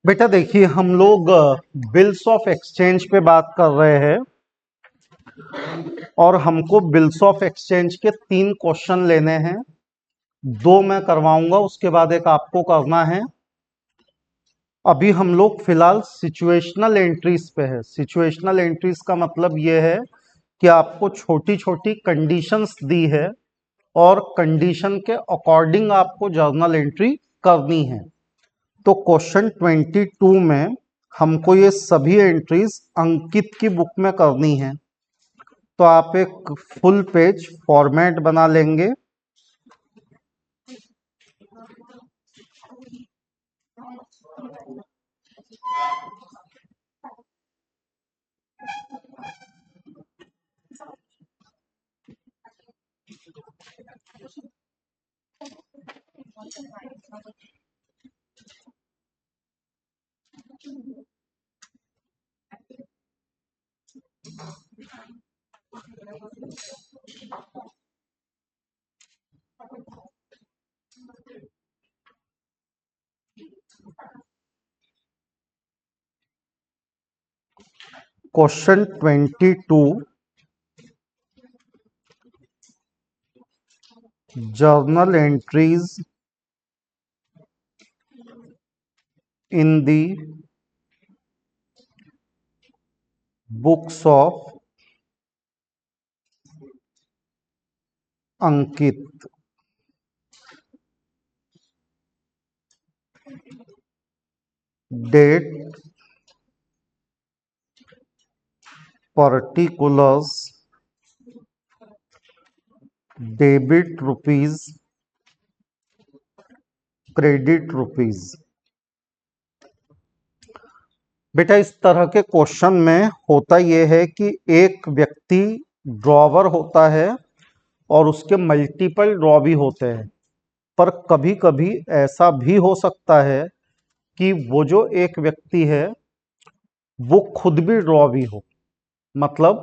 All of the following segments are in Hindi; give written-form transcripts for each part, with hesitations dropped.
बेटा देखिए, हम लोग बिल्स ऑफ एक्सचेंज पे बात कर रहे हैं और हमको बिल्स ऑफ एक्सचेंज के 3 क्वेश्चन लेने हैं। 2 मैं करवाऊंगा, उसके बाद एक आपको करना है। अभी हम लोग फिलहाल सिचुएशनल एंट्रीज पे है। सिचुएशनल एंट्रीज का मतलब ये है कि आपको छोटी छोटी कंडीशंस दी है और कंडीशन के अकॉर्डिंग आपको जर्नल एंट्री करनी है। तो क्वेश्चन 22 में हमको ये सभी एंट्रीज अंकित की बुक में करनी है। तो आप एक फुल पेज फॉर्मेट बना लेंगे। Question 22, journal entries in the books of Ankit. Date, particulars, debit rupees, credit rupees. बेटा इस तरह के क्वेश्चन में होता यह है कि एक व्यक्ति ड्रॉवर होता है और उसके मल्टीपल ड्रॉ भी होते हैं। पर कभी कभी ऐसा भी हो सकता है कि वो जो एक व्यक्ति है वो खुद भी ड्रॉ भी हो। मतलब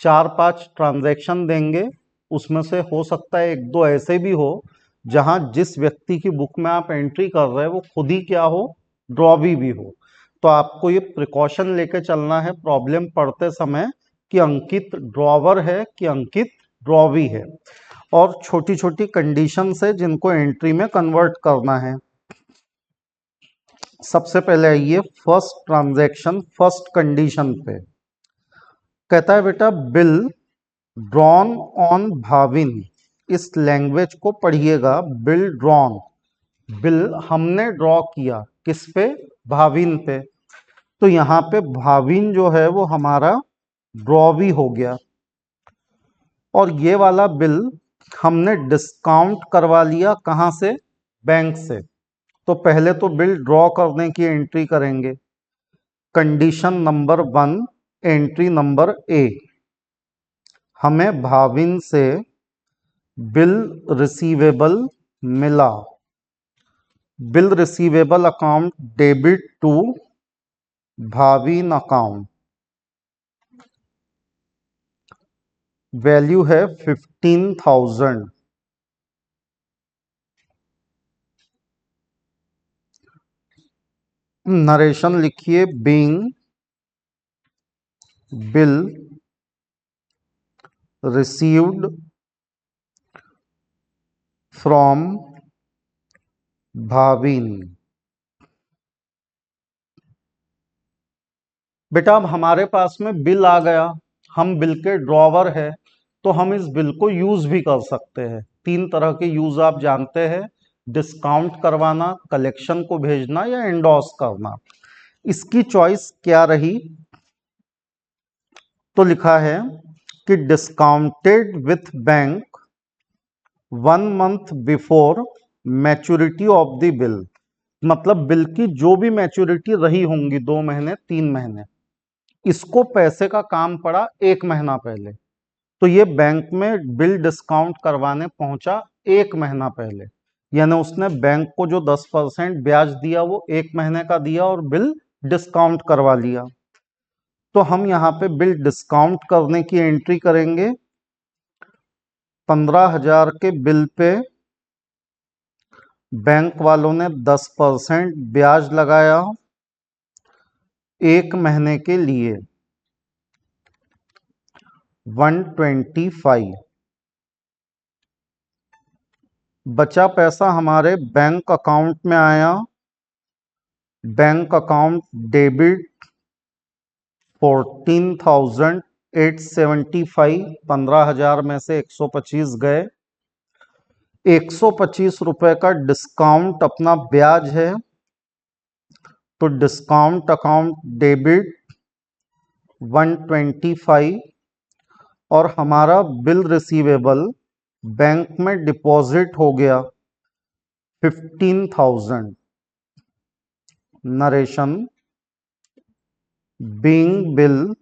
4-5 ट्रांजैक्शन देंगे, उसमें से हो सकता है 1-2 ऐसे भी हो जहां जिस व्यक्ति की बुक में आप एंट्री कर रहे हैं वो खुद ही क्या हो, ड्रॉ भी हो। तो आपको ये प्रिकॉशन लेके चलना है प्रॉब्लम पढ़ते समय कि अंकित ड्रॉवर है कि अंकित ड्रॉवी है, और छोटी छोटी कंडीशन है जिनको एंट्री में कन्वर्ट करना है। सबसे पहले आइए फर्स्ट ट्रांजैक्शन, फर्स्ट कंडीशन पे। कहता है बेटा बिल ड्रॉन ऑन भाविन। इस लैंग्वेज को पढ़िएगा, बिल ड्रॉन। बिल हमने ड्रॉ किया, किस पे? भाविन पे। तो यहाँ पे भाविन जो है वो हमारा ड्रॉ भी हो गया, और ये वाला बिल हमने डिस्काउंट करवा लिया। कहाँ से? बैंक से। तो पहले तो बिल ड्रॉ करने की एंट्री करेंगे। Condition number 1, entry number A, हमें भाविन से बिल रिसीवेबल मिला। Bill receivable account debit to Bhavin account. Value है 15,000। नरेशन लिखिए, being bill received from Bhavin. बेटा अब हमारे पास में बिल आ गया, हम बिल के ड्रॉवर है, तो हम इस बिल को यूज भी कर सकते हैं। 3 तरह के यूज आप जानते हैं, डिस्काउंट करवाना, कलेक्शन को भेजना, या एंडोर्स करना। इसकी चॉइस क्या रही? तो लिखा है कि discounted with bank 1 month before maturity of the bill. मतलब बिल की जो भी मैच्योरिटी रही होंगी, 2 महीने 3 महीने, इसको पैसे का काम पड़ा 1 महीना पहले। तो ये बैंक में बिल डिस्काउंट करवाने पहुंचा 1 महीना पहले, यानी उसने बैंक को जो 10% ब्याज दिया वो 1 महीने का दिया और बिल डिस्काउंट करवा लिया। तो हम यहाँ पे बिल डिस्काउंट करने की एंट्री करेंगे। 15,000 के बिल पे बैंक वालों ने 10% ब्याज लगाया, एक महीने के लिए 125। बचा पैसा हमारे बैंक अकाउंट में आया। Bank account debit 14,875। 15,000 में से 125 गए। 125 रुपए का डिस्काउंट अपना ब्याज है, तो डिस्काउंट अकाउंट डेबिट 125। और हमारा बिल रिसीवेबल बैंक में डिपॉजिट हो गया 15,000। Narration being bill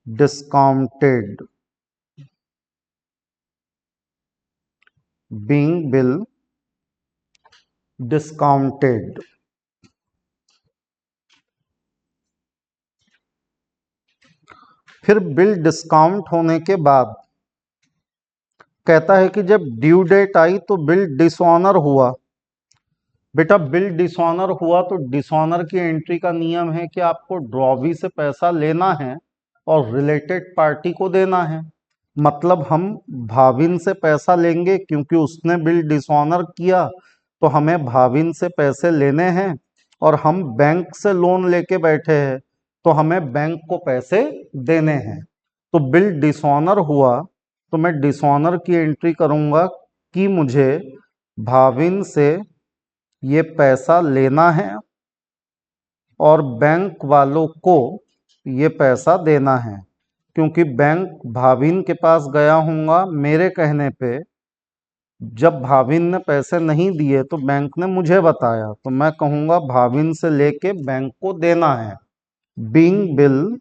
discounted, being bill discounted. फिर बिल डिस्काउंट होने के बाद कहता है कि जब ड्यू डेट आई तो बिल डिसऑनर हुआ। बेटा बिल डिसऑनर हुआ तो डिसऑनर की एंट्री का नियम है कि आपको ड्रॉवी से पैसा लेना है और रिलेटेड पार्टी को देना है। मतलब हम भाविन से पैसा लेंगे क्योंकि उसने बिल डिसऑनर किया, तो हमें भाविन से पैसे लेने हैं। और हम बैंक से लोन लेके बैठे हैं, तो हमें बैंक को पैसे देने हैं। तो बिल डिसऑनर हुआ तो मैं डिसऑनर की एंट्री करूंगा कि मुझे भाविन से ये पैसा लेना है और बैंक वालों को ये पैसा देना है। क्योंकि बैंक भाविन के पास गया हूँगा मेरे कहने पे, जब भाविन ने पैसे नहीं दिए तो बैंक ने मुझे बताया, तो मैं कहूँगा भाविन से लेके बैंक को देना है। Being bill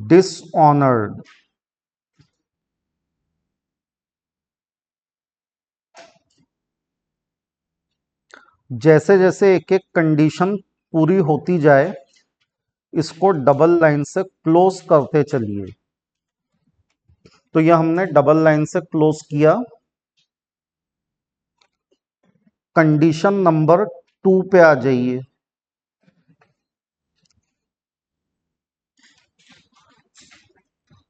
dishonoured. जैसे जैसे एक एक कंडीशन पूरी होती जाए, इसको डबल लाइन से क्लोज करते चलिए। तो यह हमने डबल लाइन से क्लोज किया। कंडीशन नंबर 2 पे आ जाइए।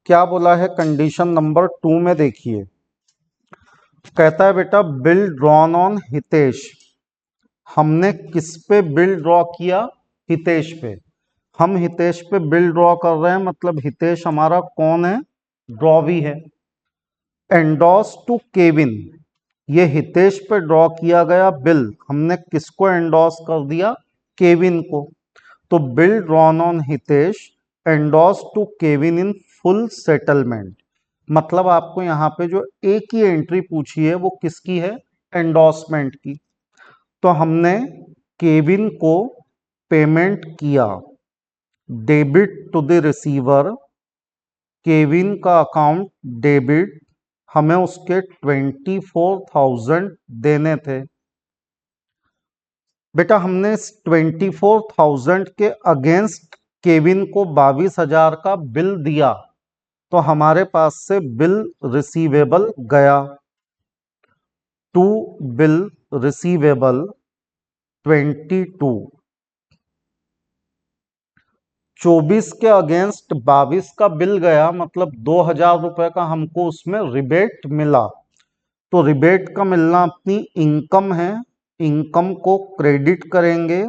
क्या बोला है कंडीशन नंबर 2 में? देखिए, कहता है बेटा बिल ड्रॉन ऑन हितेश। हमने किस पे बिल ड्रॉ किया? हितेश पे। हम हितेश पे बिल ड्रॉ कर रहे हैं, मतलब हितेश हमारा कौन है? ड्रॉवी है। एंडोस टू केविन, ये हितेश पे ड्रॉ किया गया बिल हमने किसको एंडोस कर दिया? केविन को। तो bill drawn on Hitesh endorsed to Kevin in full settlement. मतलब आपको यहाँ पे जो एक ही एंट्री पूछी है वो किसकी है? एंडोसमेंट की। तो हमने केविन को पेमेंट किया debit to the receiver. Kevin का अकाउंट डेबिट, हमें उसके 24,000 देने थे। बेटा हमने इस 24,000 के अगेंस्ट केविन को 22,000 का बिल दिया, तो हमारे पास से बिल रिसीवेबल गया। To bill receivable 22। 24 के अगेंस्ट 22 का बिल गया, मतलब 2,000 रुपए का हमको उसमें रिबेट मिला। तो रिबेट का मिलना अपनी इनकम है, इनकम को क्रेडिट करेंगे।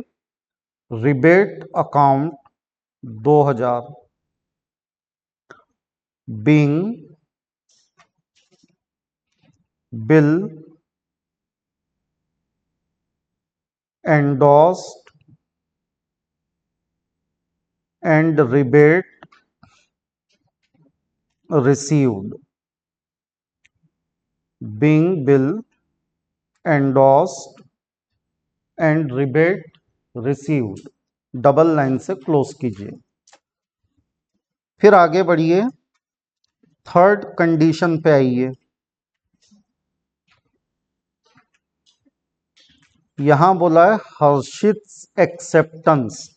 Rebate account 2,000 being bill endorsed and rebate received. Being bill endorsed and rebate received. Double line से क्लोज कीजिए। फिर आगे बढ़िए, थर्ड कंडीशन पे आइए। यहां बोला है हर्षित एक्सेप्टेंस।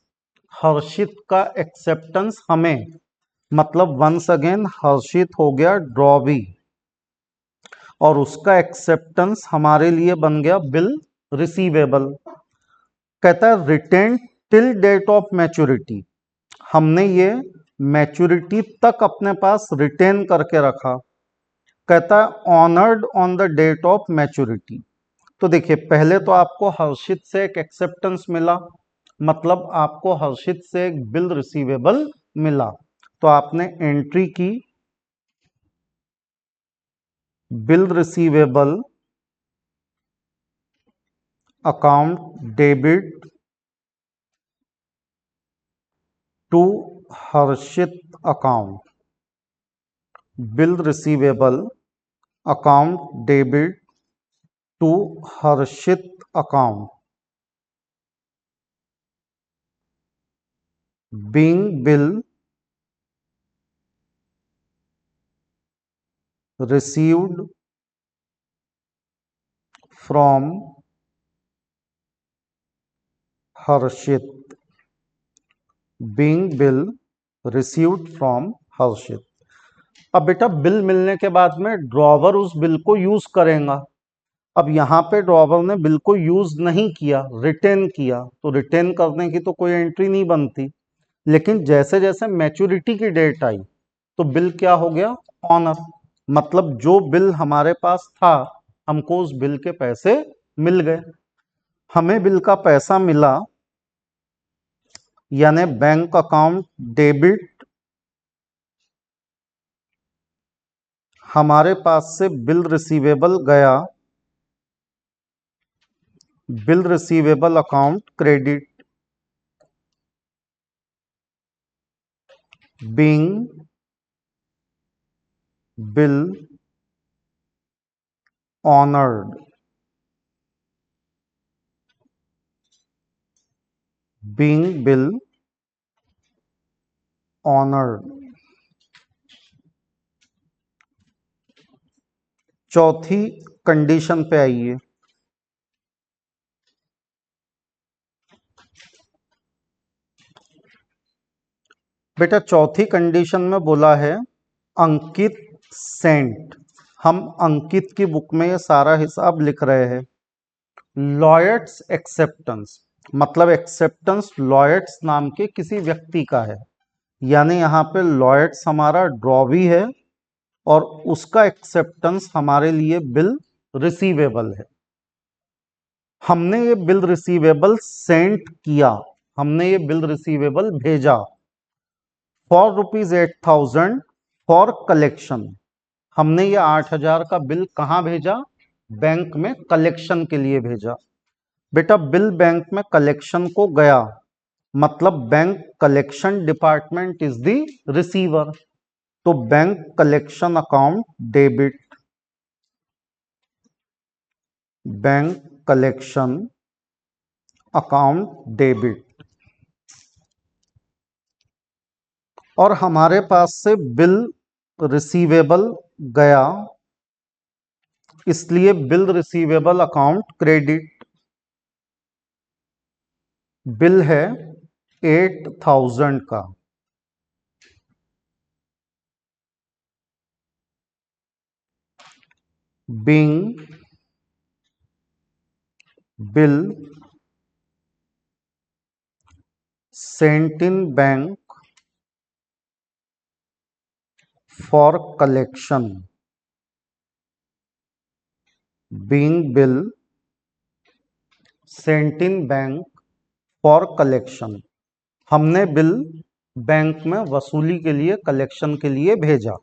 हर्षित का एक्सेप्टेंस हमें, मतलब वंस अगेन हर्षित हो गया ड्रॉवी, और उसका एक्सेप्टेंस हमारे लिए बन गया बिल रिसीवेबल। कहता है retain till date of maturity, हमने ये मैच्योरिटी तक अपने पास रिटेन करके रखा। कहता है honoured on the date of maturity. तो देखिए पहले तो आपको हर्षित से एक एक्सेप्टेंस मिला, मतलब आपको हर्षित से एक बिल रिसीवेबल मिला, तो आपने एंट्री की bill receivable account debit to Harshit account, bill receivable account debit to Harshit account being bill received from Harshit, being bill received from Harshit. अब बेटा बिल मिलने के बाद में ड्रॉवर उस बिल को यूज करेगा। अब यहाँ पे ड्रॉवर ने बिल को यूज नहीं किया, रिटेन किया, तो रिटेन करने की तो कोई एंट्री नहीं बनती। लेकिन जैसे जैसे मैच्योरिटी की डेट आई तो बिल क्या हो गया, ऑनर, मतलब जो बिल हमारे पास था हमको उस बिल के पैसे मिल गए। हमें बिल का पैसा मिला यानी बैंक अकाउंट डेबिट, हमारे पास से बिल रिसीवेबल गया, bill receivable account credit, being bill honoured, being bill honoured. चौथी कंडीशन पे आइए। बेटा चौथी कंडीशन में बोला है अंकित सेंट, हम अंकित की बुक में ये सारा हिसाब लिख रहे हैं। लॉयड्स एक्सेप्टेंस, मतलब एक्सेप्टेंस लॉयड्स नाम के किसी व्यक्ति का है, यानी यहाँ पे लॉयड्स हमारा ड्रॉवी है और उसका एक्सेप्टेंस हमारे लिए बिल रिसीवेबल है। हमने ये बिल रिसीवेबल सेंड किया, हमने ये बिल रिसीवेबल भेजा फॉर ₹8,000 फॉर कलेक्शन। हमने ये 8,000 का बिल कहाँ भेजा, बैंक में कलेक्शन के लिए भेजा। बेटा बिल बैंक में कलेक्शन को गया, मतलब bank collection department is the receiver, तो bank collection account debit, bank collection account debit. और हमारे पास से बिल रिसीवेबल गया, इसलिए bill receivable account credit, bill है 8,000 का, being bill sent in bank for collection, being bill sent in bank for collection. हमने बिल बैंक में वसूली के लिए, कलेक्शन के लिए भेजा।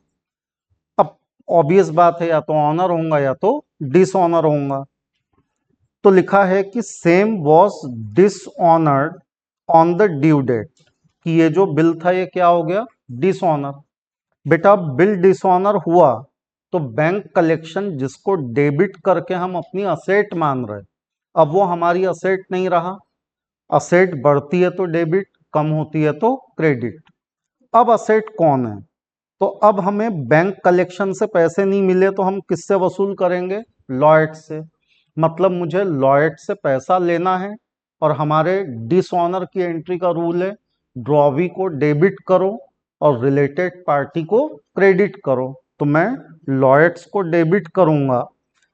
अब ऑब्वियस बात है, या तो ऑनर होगा या तो डिसऑनर होगा। तो लिखा है कि same was dishonoured on the due date, कि ये जो बिल था ये क्या हो गया, डिसऑनर। बेटा बिल डिसऑनर हुआ तो बैंक कलेक्शन जिसको डेबिट करके हम अपनी असेट मान रहे, अब वो हमारी असेट नहीं रहा। असेट बढ़ती है तो डेबिट, कम होती है तो क्रेडिट। अब असेट कौन है, तो अब हमें बैंक कलेक्शन से पैसे नहीं मिले तो हम किससे वसूल करेंगे, लॉयड से। मतलब मुझे लॉयड से पैसा लेना है और हमारे डिसऑनर की एंट्री का रूल है ड्रॉवी को डेबिट करो और रिलेटेड पार्टी को क्रेडिट करो। तो मैं लॉयड्स को डेबिट करूंगा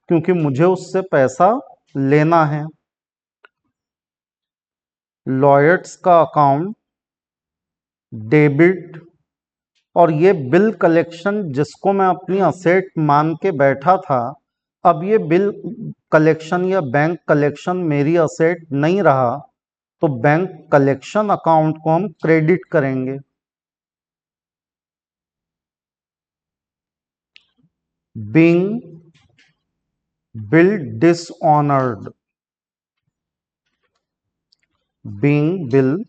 क्योंकि मुझे उससे पैसा लेना है। लॉयड्स का अकाउंट डेबिट, और ये बिल कलेक्शन जिसको मैं अपनी असेट मान के बैठा था, अब ये बिल कलेक्शन या बैंक कलेक्शन मेरी असेट नहीं रहा, तो बैंक कलेक्शन अकाउंट को हम क्रेडिट करेंगे। Being bill dishonoured, being bill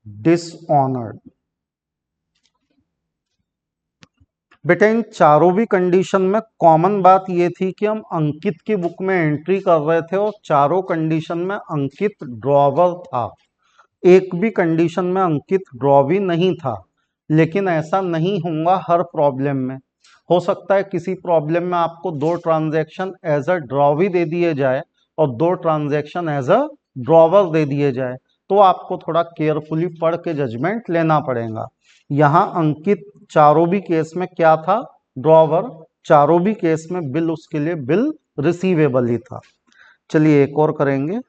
dishonoured. बेटा इन चारों भी कंडीशन में कॉमन बात ये थी कि हम अंकित की बुक में एंट्री कर रहे थे और चारों कंडीशन में अंकित ड्रॉवर था, एक भी कंडीशन में अंकित ड्रॉवी नहीं था। लेकिन ऐसा नहीं होगा हर प्रॉब्लम में। हो सकता है किसी प्रॉब्लम में आपको 2 ट्रांजैक्शन एज अ ड्रॉवी दे दिए जाए और 2 ट्रांजैक्शन एज अ ड्रॉवर दे दिए जाए, तो आपको थोड़ा केयरफुली पढ़ के जजमेंट लेना पड़ेगा। यहाँ अंकित चारों भी केस में क्या था, ड्रॉवर। चारों भी केस में बिल उसके लिए बिल रिसीवेबल ही था। चलिए एक और करेंगे।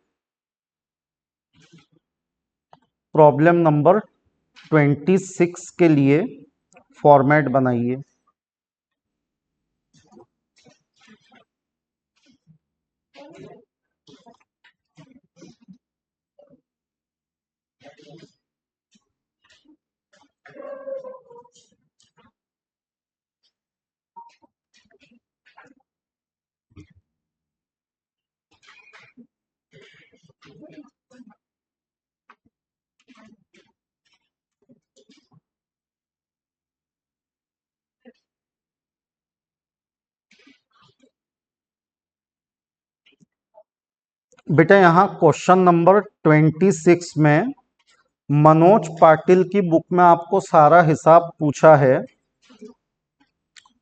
प्रॉब्लम नंबर 26 के लिए फॉर्मेट बनाइए। बेटा यहाँ क्वेश्चन नंबर 26 में मनोज पाटिल की बुक में आपको सारा हिसाब पूछा है,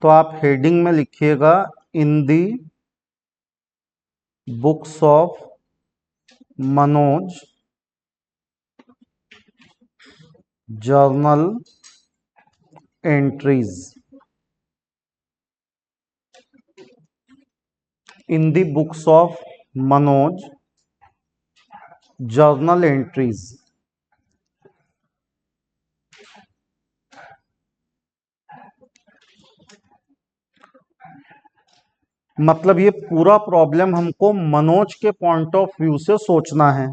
तो आप हेडिंग में लिखिएगा in the books of Manoj journal entries, in the books of Manoj journal entries. मतलब ये पूरा प्रॉब्लम हमको मनोज के पॉइंट ऑफ व्यू से सोचना है।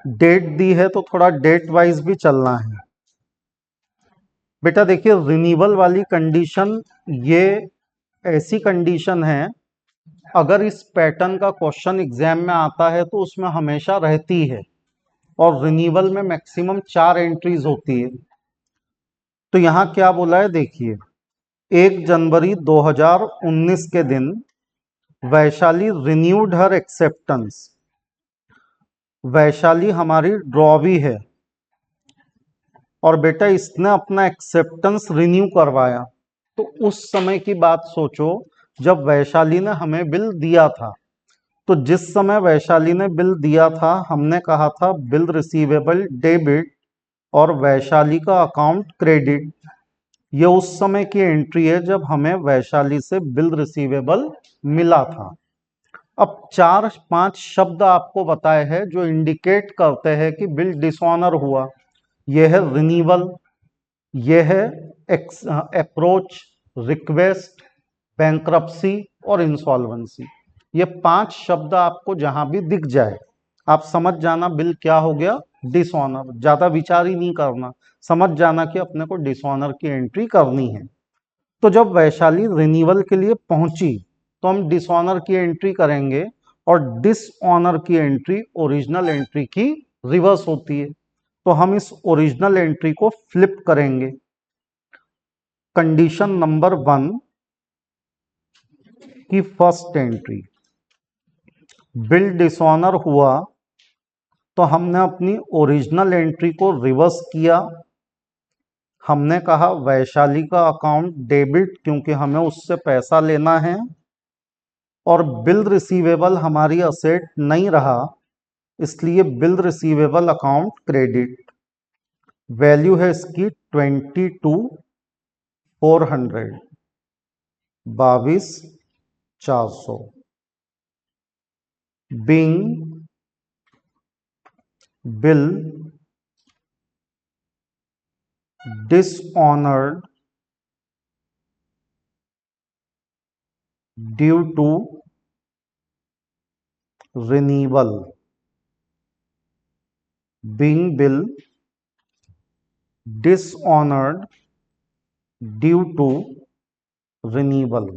डेट दी है तो थोड़ा डेट वाइज भी चलना है। बेटा देखिए रिन्यूअल वाली कंडीशन ये ऐसी कंडीशन है, अगर इस पैटर्न का क्वेश्चन एग्जाम में आता है तो उसमें हमेशा रहती है, और रिन्यूअल में मैक्सिमम 4 एंट्रीज होती है। तो यहाँ क्या बोला है देखिए, 1 जनवरी 2019 के दिन वैशाली रिन्यूड हर एक्सेप्टेंस। वैशाली हमारी ड्रॉवी है और बेटा इसने अपना एक्सेप्टेंस रिन्यू करवाया। तो उस समय की बात सोचो जब वैशाली ने हमें बिल दिया था। तो जिस समय वैशाली ने बिल दिया था हमने कहा था बिल रिसीवेबल डेबिट और वैशाली का अकाउंट क्रेडिट। ये उस समय की एंट्री है जब हमें वैशाली से बिल रिसीवेबल मिला था। अब 4-5 शब्द आपको बताए हैं जो इंडिकेट करते हैं कि बिल डिसऑनर हुआ। यह है रिन्यूअल, यह है अप्रोच, रिक्वेस्ट, बैंक्रप्सी और इंसॉल्वेंसी। ये 5 शब्द आपको जहां भी दिख जाए आप समझ जाना बिल क्या हो गया, डिसऑनर। ज्यादा विचार ही नहीं करना, समझ जाना कि अपने को डिसऑनर की एंट्री करनी है। तो जब वैशाली रिन्यूअल के लिए पहुंची तो हम डिसऑनर की एंट्री करेंगे, और डिसऑनर की एंट्री ओरिजिनल एंट्री की रिवर्स होती है। तो हम इस ओरिजिनल एंट्री को फ्लिप करेंगे। कंडीशन नंबर 1 की फर्स्ट एंट्री, बिल डिसऑनर हुआ तो हमने अपनी ओरिजिनल एंट्री को रिवर्स किया। हमने कहा वैशाली का अकाउंट डेबिट क्योंकि हमें उससे पैसा लेना है, और बिल रिसीवेबल हमारी असेट नहीं रहा इसलिए bill receivable account credit. Value है इसकी 22,400, 22,400। being bill dishonored due to renewal, being bill dishonored due to renewal,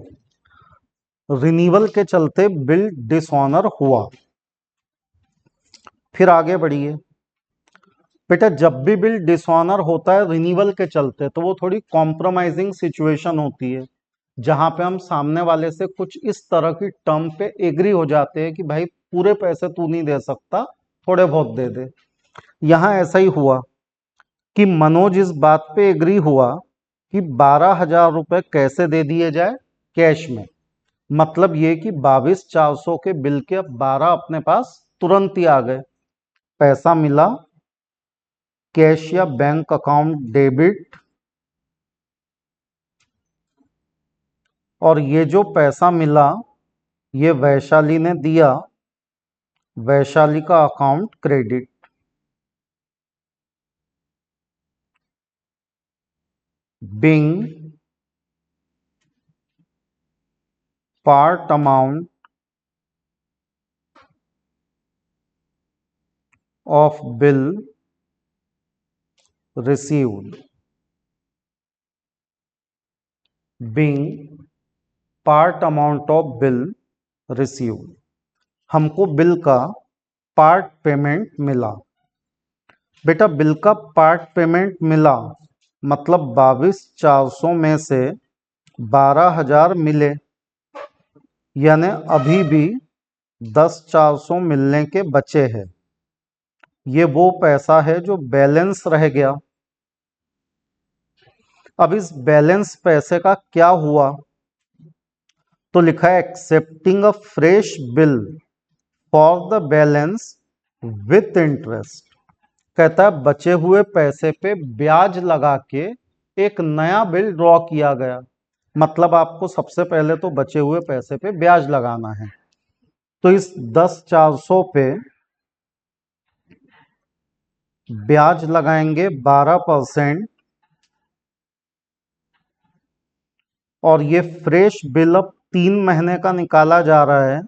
renewal के चलते बिल डिसऑनर हुआ। फिर आगे बढ़िए बेटा, जब भी बिल डिसऑनर होता है रिनीवल के चलते तो वो थोड़ी कॉम्प्रोमाइजिंग सिचुएशन होती है, जहां पे हम सामने वाले से कुछ इस तरह की टर्म पे एग्री हो जाते हैं कि भाई पूरे पैसे तू नहीं दे सकता, थोड़े बहुत दे दे। यहां ऐसा ही हुआ कि मनोज इस बात पे एग्री हुआ कि 12,000 रुपए कैसे दे दिए जाए, कैश में। मतलब ये कि 22,400 के बिल के अब 12 अपने पास तुरंत ही आ गए। पैसा मिला, कैश या बैंक अकाउंट डेबिट, और ये जो पैसा मिला ये वैशाली ने दिया, वैशाली का account credit. Being part amount of bill received, being part amount of bill received, हमको बिल का पार्ट पेमेंट मिला। बेटा बिल का पार्ट पेमेंट मिला मतलब 22,400 में से 12,000 मिले, यानी अभी भी 10,400 मिलने के बचे हैं। ये वो पैसा है जो बैलेंस रह गया। अब इस बैलेंस पैसे का क्या हुआ, तो लिखा है accepting a fresh bill for the balance with interest. कहता है बचे हुए पैसे पे ब्याज लगा के एक नया बिल ड्रॉ किया गया। मतलब आपको सबसे पहले तो बचे हुए पैसे पे ब्याज लगाना है। तो इस 10,400 पे ब्याज लगाएंगे 12%, और ये फ्रेश बिल अब 3 महीने का निकाला जा रहा है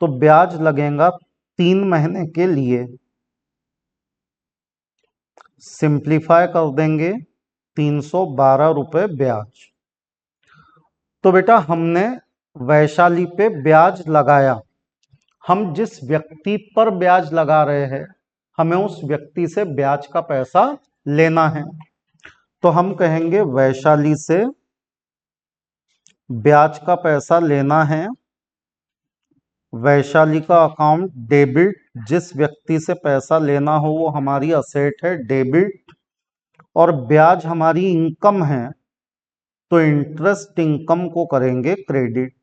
तो ब्याज लगेगा 3 महीने के लिए। सिंप्लीफाई कर देंगे 312 रुपए ब्याज। तो बेटा हमने वैशाली पे ब्याज लगाया। हम जिस व्यक्ति पर ब्याज लगा रहे हैं हमें उस व्यक्ति से ब्याज का पैसा लेना है। तो हम कहेंगे वैशाली से ब्याज का पैसा लेना है। वैशाली का अकाउंट डेबिट, जिस व्यक्ति से पैसा लेना हो वो हमारी असेट है डेबिट, और ब्याज हमारी इनकम है तो इंटरेस्ट इनकम को करेंगे credit.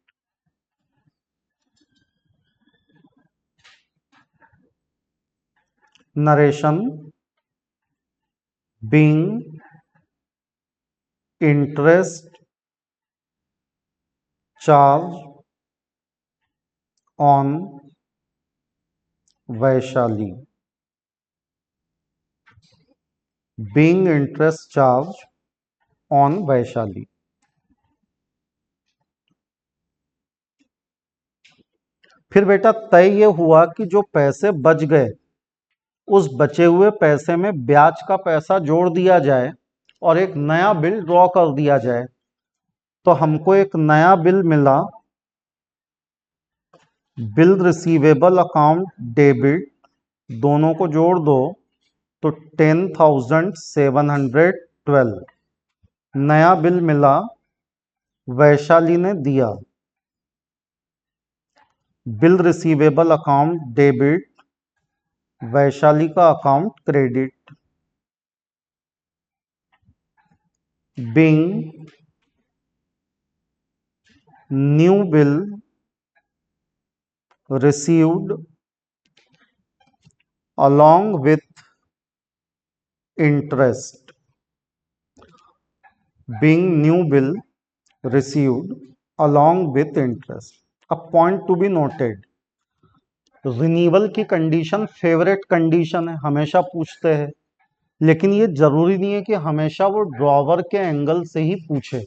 Narration being interest charge on Vaishali, being interest charge on Vaishali. फिर बेटा तय ये हुआ कि जो पैसे बच गए उस बचे हुए पैसे में ब्याज का पैसा जोड़ दिया जाए और एक नया बिल ड्रॉ कर दिया जाए। तो हमको एक नया बिल मिला, बिल रिसीवेबल अकाउंट डेबिट, दोनों को जोड़ दो तो 10,712 नया बिल मिला, वैशाली ने दिया। Bill receivable account debit, Vaishali का account credit. Being new bill received along with interest, being new bill received along with interest. A point to be noted, renewal की कंडीशन फेवरेट कंडीशन है, हमेशा पूछते हैं, लेकिन ये जरूरी नहीं है कि हमेशा वो ड्रॉवर के एंगल से ही पूछे,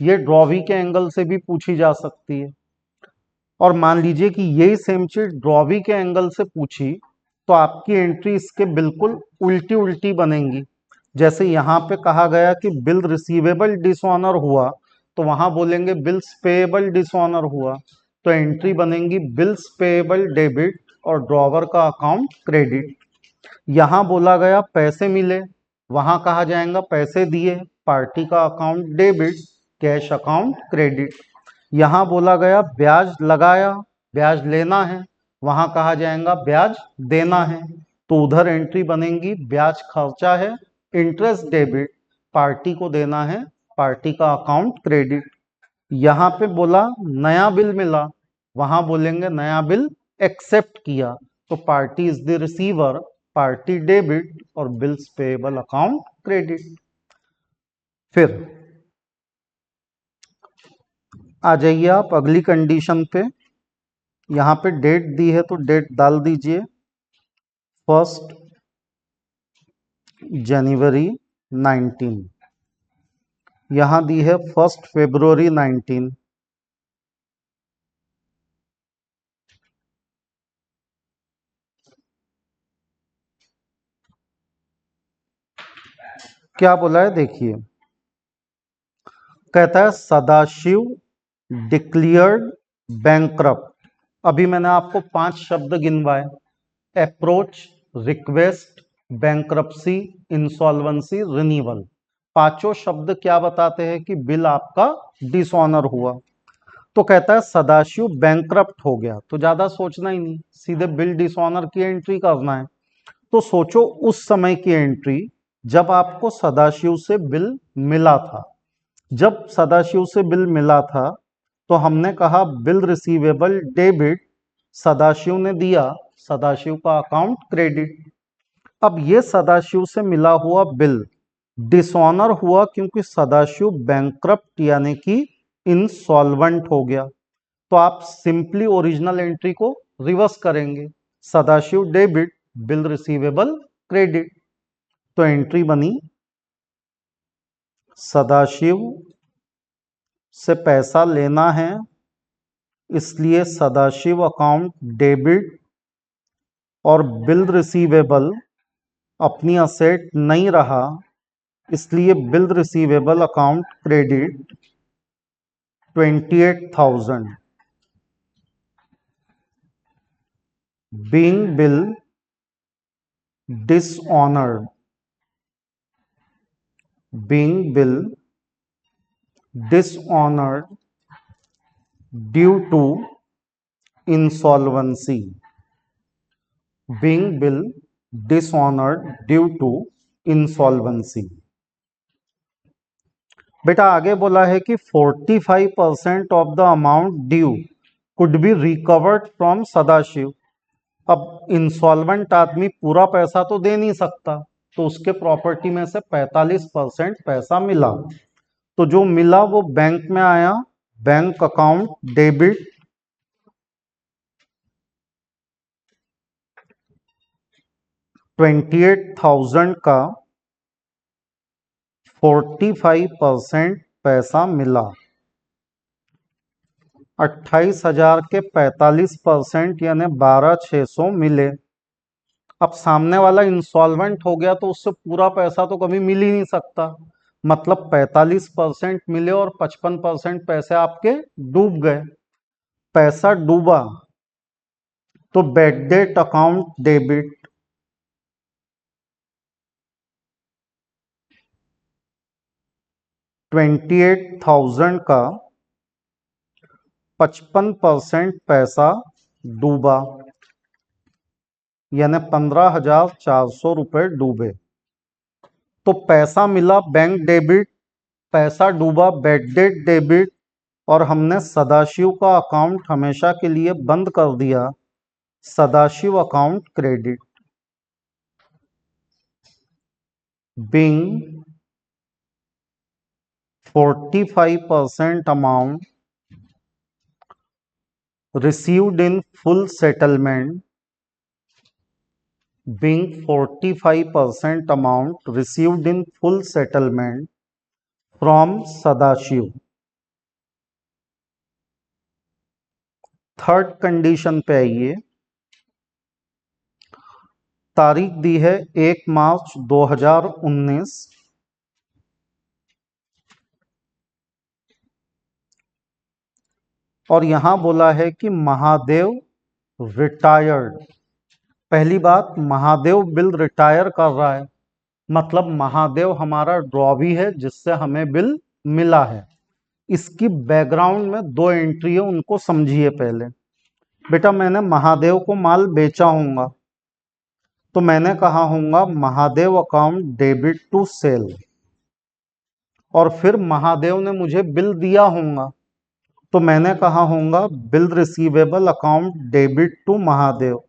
ये ड्रॉवी के एंगल से भी पूछी जा सकती है। और मान लीजिए कि यही सेम चीज ड्रॉवी के एंगल से पूछी तो आपकी एंट्री इसके बिल्कुल उल्टी उल्टी बनेंगी। जैसे यहाँ पे कहा गया कि बिल रिसीवेबल डिसऑनर हुआ, तो वहां बोलेंगे बिल्स पेएबल डिसऑनर हुआ, तो एंट्री बनेंगी बिल्स पेएबल डेबिट और ड्रॉवर का अकाउंट क्रेडिट। यहाँ बोला गया पैसे मिले, वहां कहा जाएगा पैसे दिए, पार्टी का account debit, cash account credit. यहाँ बोला गया ब्याज लगाया, ब्याज लेना है, वहां कहा जाएगा ब्याज देना है, तो उधर एंट्री बनेगी ब्याज खर्चा है, इंटरेस्ट डेबिट, पार्टी को देना है, पार्टी का अकाउंट क्रेडिट। यहाँ पे बोला नया बिल मिला, वहां बोलेंगे नया बिल एक्सेप्ट किया, तो party is the receiver, party debit और बिल्स पेएबल अकाउंट क्रेडिट। फिर आ जाइए आप अगली कंडीशन पे, यहाँ पे डेट दी है तो डेट डाल दीजिए 1 जनवरी 19, यहाँ दी है 1 फरवरी 19। क्या बोला है देखिए, कहता है सदाशिव डिक्लेयर्ड बैंकक्रप्ट। अभी मैंने आपको 5 शब्द गिनवाए, approach, request, bankruptcy, insolvency, renewal. पांचों शब्द क्या बताते हैं कि बिल आपका डिसऑनर हुआ। तो कहता है सदाशिव बैंकक्रप्ट हो गया, तो ज्यादा सोचना ही नहीं, सीधे बिल डिसऑनर की एंट्री करना है। तो सोचो उस समय की एंट्री जब आपको सदाशिव से बिल मिला था। जब सदाशिव से बिल मिला था तो हमने कहा बिल रिसीवेबल डेबिट, सदाशिव ने दिया, सदाशिव का अकाउंट क्रेडिट। अब ये सदाशिव से मिला हुआ बिल डिसऑनर हुआ क्योंकि सदाशिव बैंकक्रप्ट यानी कि इंसॉल्वेंट हो गया, तो आप सिंपली ओरिजिनल एंट्री को रिवर्स करेंगे, Sadashiv debit, bill receivable credit. तो एंट्री बनी सदाशिव से पैसा लेना है, इसलिए सदाशिव अकाउंट डेबिट, और बिल रिसीवेबल अपनी असेट नहीं रहा, इसलिए bill receivable account credit 28,000। Being bill dishonoured, being bill dishonoured due to insolvency, being bill dishonoured due to insolvency. बेटा आगे बोला है कि 45% of the amount due could be recovered from Sadashiv. अब इंसॉल्वेंट आदमी पूरा पैसा तो दे नहीं सकता, तो उसके प्रॉपर्टी में से 45% पैसा मिला, तो जो मिला वो बैंक में आया, बैंक अकाउंट डेबिट, 28,000 का 45% पैसा मिला, 28,000 के 45% यानी 12,600 मिले। अब सामने वाला इंसॉल्वेंट हो गया तो उससे पूरा पैसा तो कभी मिल ही नहीं सकता, मतलब 45% मिले और 55% पैसे आपके डूब गए। पैसा डूबा तो बैड डेट अकाउंट डेबिट, 28,000 का 55% पैसा डूबा, यानी 15,400 रुपए डूबे। तो पैसा मिला बैंक डेबिट, पैसा डूबा बैड डेट डेबिट, और हमने सदाशिव का अकाउंट हमेशा के लिए बंद कर दिया, Sadashiv account credit. Being 45% amount received in full settlement, being 45% amount received in full settlement from Sadashiv। Third condition पे आइए। तारीख दी है 1 मार्च 2019। और यहां बोला है कि महादेव रिटायर्ड। पहली बात, महादेव बिल रिटायर कर रहा है, मतलब महादेव हमारा ड्रॉवी है जिससे हमें बिल मिला है। इसकी बैकग्राउंड में दो एंट्री है, उनको समझिए पहले। बेटा मैंने महादेव को माल बेचा होगा, तो मैंने कहा होगा Mahadev account debit to sale, और फिर महादेव ने मुझे बिल दिया होगा, तो मैंने कहा होगा bill receivable account debit to Mahadev.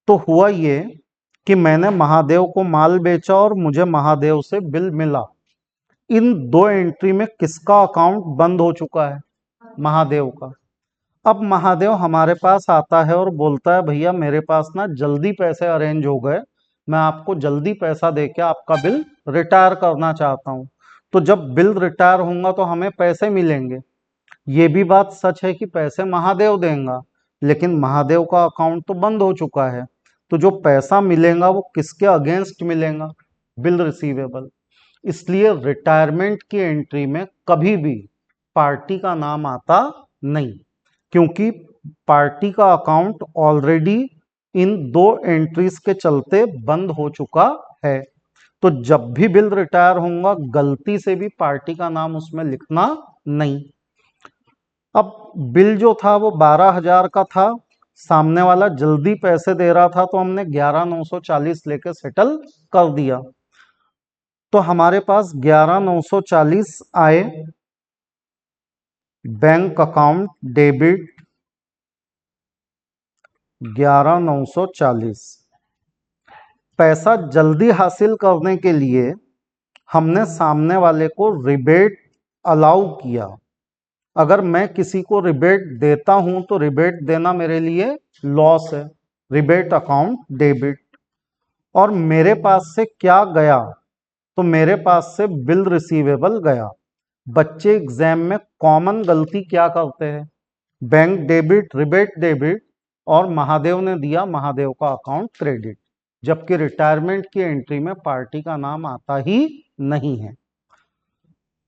तो हुआ ये कि मैंने महादेव को माल बेचा और मुझे महादेव से बिल मिला। इन दो एंट्री में किसका अकाउंट बंद हो चुका है? महादेव का। अब महादेव हमारे पास आता है और बोलता है भैया मेरे पास ना जल्दी पैसे अरेंज हो गए, मैं आपको जल्दी पैसा देके आपका बिल रिटायर करना चाहता हूं। तो जब बिल रिटायर होगा तो हमें पैसे मिलेंगे। ये भी बात सच है कि पैसे महादेव देगा, लेकिन महादेव का अकाउंट तो बंद हो चुका है। तो जो पैसा मिलेगा वो किसके अगेंस्ट मिलेगा? Bill receivable. इसलिए रिटायरमेंट की एंट्री में कभी भी पार्टी का नाम आता नहीं, क्योंकि पार्टी का अकाउंट ऑलरेडी इन दो एंट्रीज के चलते बंद हो चुका है। तो जब भी बिल रिटायर होगा गलती से भी पार्टी का नाम उसमें लिखना नहीं। अब बिल जो था वो 12,000 का था, सामने वाला जल्दी पैसे दे रहा था, तो हमने 11,940 लेके सेटल कर दिया। तो हमारे पास 11,940 आए, बैंक अकाउंट डेबिट 11,940। पैसा जल्दी हासिल करने के लिए हमने सामने वाले को रिबेट अलाउ किया। अगर मैं किसी को रिबेट देता हूं तो रिबेट देना मेरे लिए लॉस है, रिबेट अकाउंट डेबिट। और मेरे पास से क्या गया? तो मेरे पास से बिल रिसीवेबल गया। बच्चे एग्जाम में कॉमन गलती क्या करते हैं? बैंक डेबिट, रिबेट डेबिट, और महादेव ने दिया, महादेव का अकाउंट क्रेडिट, जबकि रिटायरमेंट की एंट्री में पार्टी का नाम आता ही नहीं है।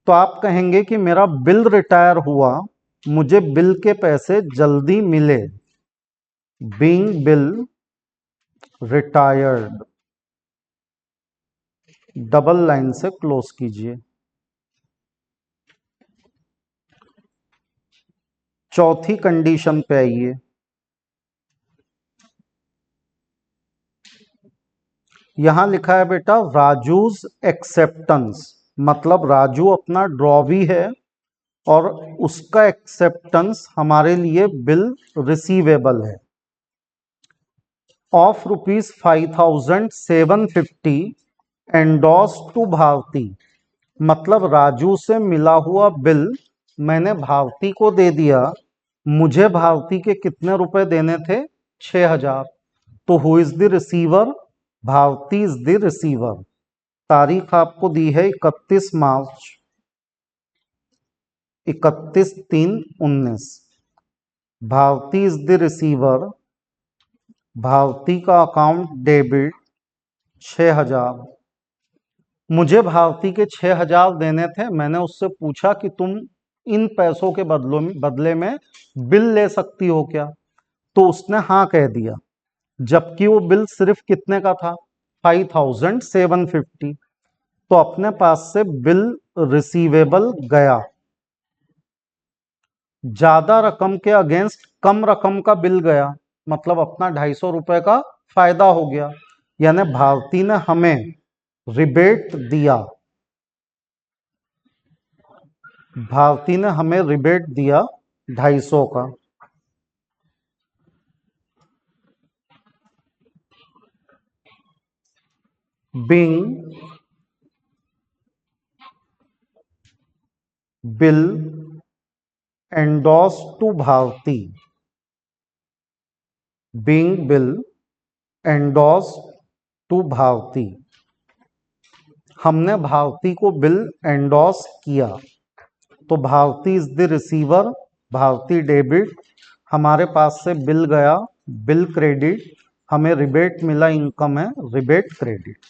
तो आप कहेंगे कि मेरा बिल रिटायर हुआ, मुझे बिल के पैसे जल्दी मिले, being bill retired, double line से क्लोज कीजिए। चौथी कंडीशन पे आइए। यहां लिखा है बेटा राजूज एक्सेप्टेंस, मतलब राजू अपना ड्रॉवी है और उसका एक्सेप्टेंस हमारे लिए बिल रिसीवेबल है ऑफ ₹5,750 एंडोस टू भारती। मतलब राजू से मिला हुआ बिल मैंने भारती को दे दिया, मुझे भारती के कितने रुपए देने थे? 6,000। तो who is the receiver? Bharti is the receiver. तारीख आपको दी है 31 मार्च, 31/3/19। Bharti is the receiver, Bharti का अकाउंट डेबिट 6,000। मुझे भारती के 6,000 देने थे, मैंने उससे पूछा कि तुम इन पैसों के बदले में बिल ले सकती हो क्या? तो उसने हाँ कह दिया, जबकि वो बिल सिर्फ कितने का था? 5,750। तो अपने पास से बिल रिसीवेबल गया। ज्यादा रकम के अगेंस्ट कम रकम का बिल गया, मतलब अपना 250 रुपए का फायदा हो गया। यानी भारती ने हमें रिबेट दिया, भारती ने हमें रिबेट दिया 250 का। Being bill endorsed to Bharti, being bill endorsed to Bharti, हमने भारती को बिल एंडोर्स किया, तो Bharti is the receiver, Bharti debit, हमारे पास से बिल गया, बिल क्रेडिट, हमें रिबेट मिला, इनकम है, रिबेट क्रेडिट।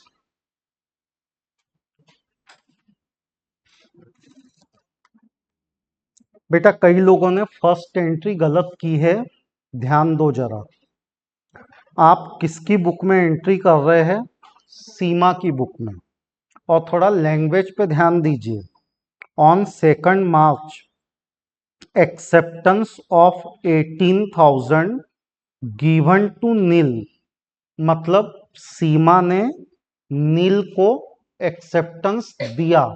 बेटा कई लोगों ने फर्स्ट एंट्री गलत की है, ध्यान दो जरा। आप किसकी बुक में एंट्री कर रहे हैं? सीमा की बुक में। और थोड़ा लैंग्वेज पे ध्यान दीजिए। On 2 March acceptance of 18,000 given to Neel, मतलब सीमा ने नील को एक्सेप्टेंस दिया।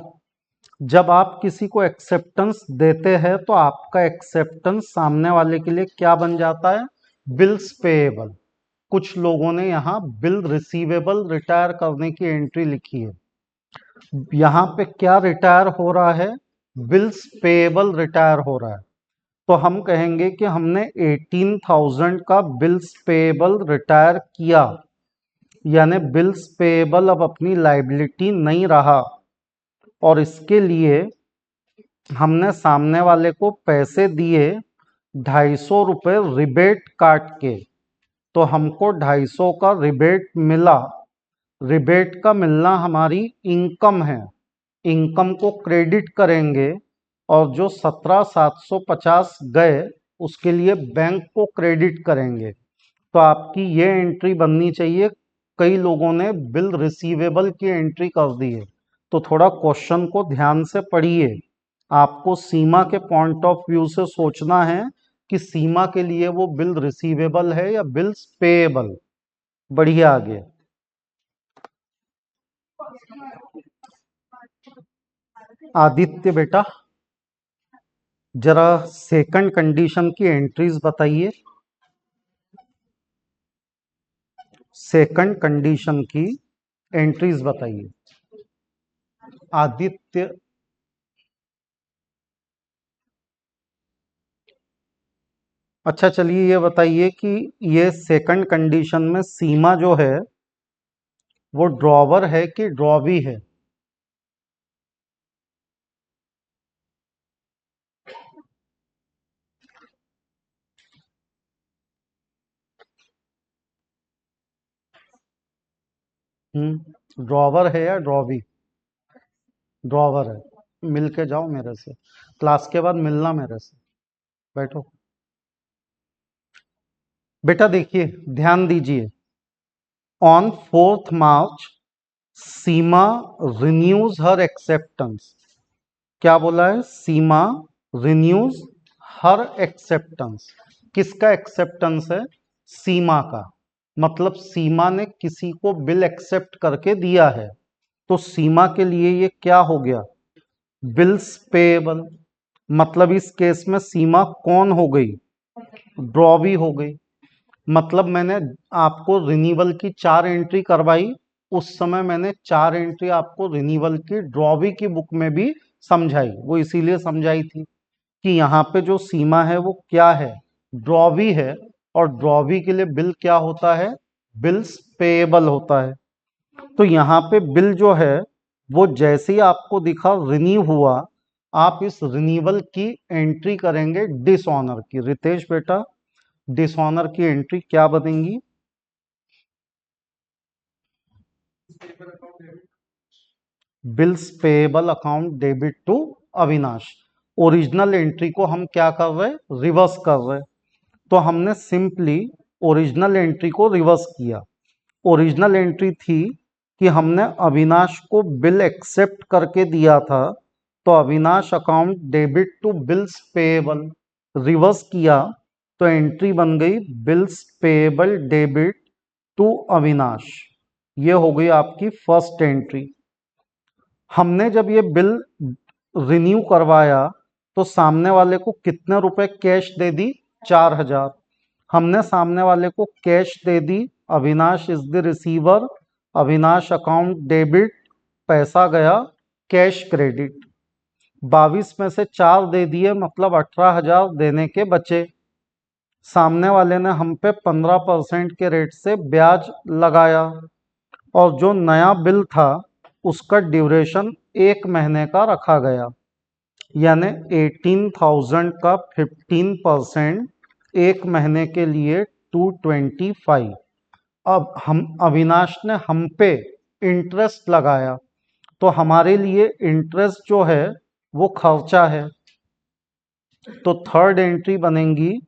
जब आप किसी को एक्सेप्टेंस देते हैं तो आपका एक्सेप्टेंस सामने वाले के लिए क्या बन जाता है? Bills payable. कुछ लोगों ने यहाँ बिल रिसीवेबल रिटायर करने की एंट्री लिखी है, यहाँ पे क्या रिटायर हो रहा है? बिल्स पेएबल रिटायर हो रहा है। तो हम कहेंगे कि हमने 18,000 का बिल्स पेएबल रिटायर किया, यानी बिल्स पेएबल अब अपनी लाइबिलिटी नहीं रहा, और इसके लिए हमने सामने वाले को पैसे दिए 250 रुपये रिबेट काट के, तो हमको 250 का रिबेट मिला। रिबेट का मिलना हमारी इनकम है, इनकम को क्रेडिट करेंगे, और जो 17,750 गए उसके लिए बैंक को क्रेडिट करेंगे। तो आपकी ये एंट्री बननी चाहिए। कई लोगों ने बिल रिसीवेबल की एंट्री कर दी है, तो थोड़ा क्वेश्चन को ध्यान से पढ़िए। आपको सीमा के पॉइंट ऑफ व्यू से सोचना है कि सीमा के लिए वो बिल रिसीवेबल है या बिल्स पेएबल। बढ़िए आगे। आदित्य बेटा जरा सेकंड कंडीशन की एंट्रीज बताइए। सेकंड कंडीशन की एंट्रीज बताइए आदित्य। अच्छा चलिए ये बताइए कि ये सेकंड कंडीशन में सीमा जो है वो ड्रॉवर है कि ड्रॉवी है? ड्रॉवर है या ड्रॉवी? ड्रॉवर है। मिल के जाओ मेरे से, क्लास के बाद मिलना मेरे से। बैठो बेटा, देखिए ध्यान दीजिए। On 4 March Seema renews her acceptance. क्या बोला है? सीमा रिन्यूज हर एक्सेप्टेंस। किसका एक्सेप्टेंस है? सीमा का। मतलब सीमा ने किसी को बिल एक्सेप्ट करके दिया है, तो सीमा के लिए ये क्या हो गया? Bills payable. मतलब इस केस में सीमा कौन हो गई? ड्रॉवी हो गई। मतलब मैंने आपको रिन्यूअल की 4 एंट्री करवाई, उस समय मैंने 4 एंट्री आपको रिन्यूअल की ड्रॉवी की बुक में भी समझाई। वो इसीलिए समझाई थी कि यहाँ पे जो सीमा है वो क्या है? ड्रॉवी है, और ड्रॉवी के लिए बिल क्या होता है? बिल्स पेएबल होता है। तो यहाँ पे बिल जो है वो जैसे ही आपको दिखा रिन्यू हुआ, आप इस रिन्यूअल की एंट्री करेंगे डिसऑनर की। रितेश बेटा डिसऑनर की एंट्री क्या बनेंगी? Bills payable account debit to Avinash. Original entry को हम क्या कर रहे हैं? रिवर्स कर रहे हैं। तो हमने सिंपली ओरिजिनल एंट्री को रिवर्स किया। ओरिजिनल एंट्री थी कि हमने अविनाश को बिल एक्सेप्ट करके दिया था, तो Avinash account debit to bills payable. Reverse किया तो एंट्री बन गई bills payable debit to Avinash. ये हो गई आपकी फर्स्ट एंट्री। हमने जब ये बिल रिन्यू करवाया तो सामने वाले को कितने रुपए कैश दे दी? 4,000। हमने सामने वाले को cash they the, Avinash is the receiver, Avinash account debit, पैसा गया कैश क्रेडिट। 22 में से 4 दे दिए, मतलब 18,000 देने के बचे। सामने वाले ने हम पे 15% के रेट से ब्याज लगाया, और जो नया बिल था उसका ड्यूरेशन 1 महीने का रखा गया, यानी 18,000 का 15% 1 महीने के लिए 225। अब हम अविनाश ने हम पे इंटरेस्ट लगाया, तो हमारे लिए इंटरेस्ट जो है वो खर्चा है, तो थर्ड एंट्री बनेगी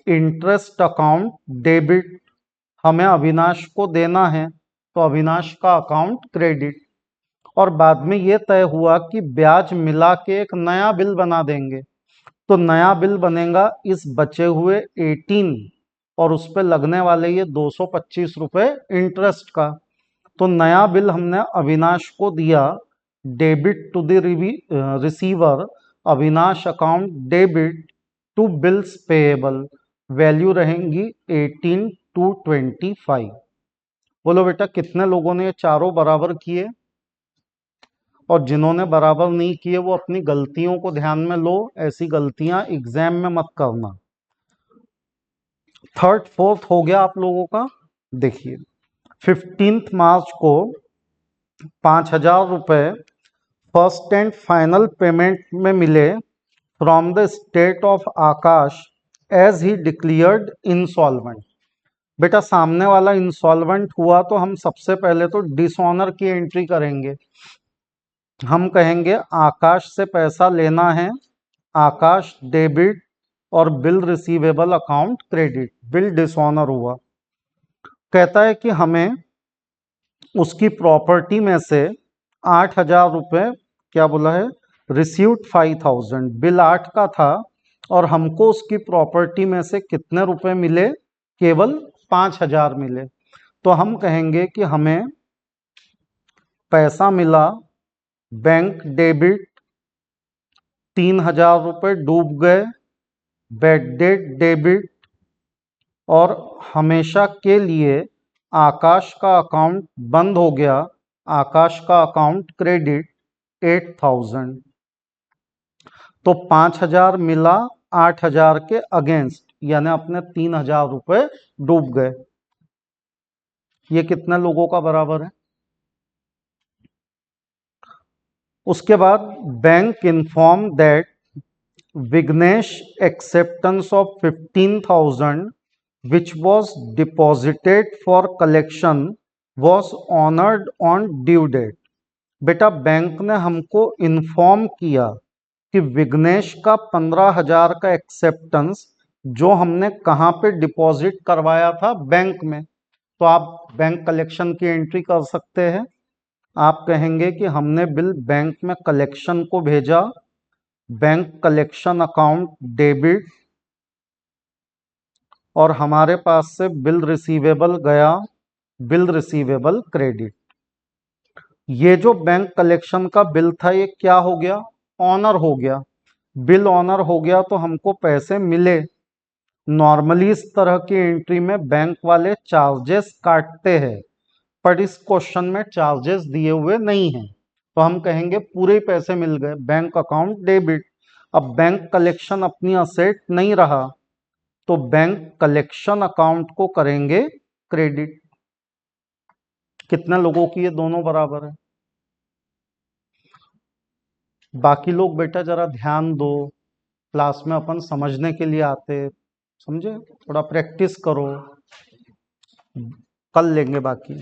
इंटरेस्ट अकाउंट डेबिट। हमें अविनाश को देना है, तो अविनाश का अकाउंट क्रेडिट। और बाद में ये तय हुआ कि ब्याज मिला के एक नया बिल बना देंगे, तो नया बिल बनेगा इस बचे हुए 18 और उस पर लगने वाले ये 225 रुपये इंटरेस्ट का। तो नया बिल हमने अविनाश को दिया, debit to the receiver, Avinash account debit to bills payable, value रहेंगी 18,225। बोलो बेटा कितने लोगों ने ये चारों बराबर किए, और जिन्होंने बराबर नहीं किए वो अपनी गलतियों को ध्यान में लो, ऐसी गलतियां एग्जाम में मत करना। थर्ड फोर्थ हो गया आप लोगों का। देखिए 15 मार्च को 5,000 रुपये फर्स्ट एंड फाइनल पेमेंट में मिले from the state of Akash as he declared insolvent. बेटा सामने वाला इंसॉल्वेंट हुआ तो हम सबसे पहले तो डिसऑनर की एंट्री करेंगे। हम कहेंगे आकाश से पैसा लेना है, आकाश डेबिट, और bill receivable account credit. Bill dishonour हुआ, कहता है कि हमें उसकी प्रॉपर्टी में से 8,000 रुपये, क्या बोला है, रिसीव्ड 5,000, बिल 8 का था और हमको उसकी प्रॉपर्टी में से कितने रुपए मिले, केवल 5,000 मिले। तो हम कहेंगे कि हमें पैसा मिला बैंक डेबिट, 3,000 रुपये डूब गए, बैड डेट डेबिट, और हमेशा के लिए आकाश का अकाउंट बंद हो गया, आकाश का अकाउंट क्रेडिट 8,000। तो 5,000 मिला 8,000 के अगेंस्ट, यानी अपने 3,000 रुपये डूब गए। ये कितने लोगों का बराबर है। उसके बाद bank inform that Vighnesh acceptance of 15,000 which was deposited for collection was honored on due date। बेटा बैंक ने हमको इन्फॉर्म किया कि विघ्नेश का 15,000 का एक्सेप्टेंस जो हमने कहाँ पे डिपॉजिट करवाया था, बैंक में। तो आप बैंक कलेक्शन की एंट्री कर सकते हैं। आप कहेंगे कि हमने बिल बैंक में कलेक्शन को भेजा, बैंक कलेक्शन अकाउंट डेबिट, और हमारे पास से बिल रिसीवेबल गया, बिल रिसीवेबल क्रेडिट। ये जो बैंक कलेक्शन का बिल था ये क्या हो गया, ऑनर हो गया। बिल ऑनर हो गया तो हमको पैसे मिले। नॉर्मली इस तरह की एंट्री में बैंक वाले चार्जेस काटते हैं, पर इस क्वेश्चन में चार्जेस दिए हुए नहीं हैं, तो हम कहेंगे पूरे पैसे मिल गए, बैंक अकाउंट डेबिट। अब बैंक कलेक्शन अपनी असेट नहीं रहा, तो बैंक कलेक्शन अकाउंट को करेंगे क्रेडिट। कितने लोगों की ये दोनों बराबर है। बाकी लोग बेटा जरा ध्यान दो, क्लास में अपन समझने के लिए आते, समझे, थोड़ा प्रैक्टिस करो, कल लेंगे बाकी।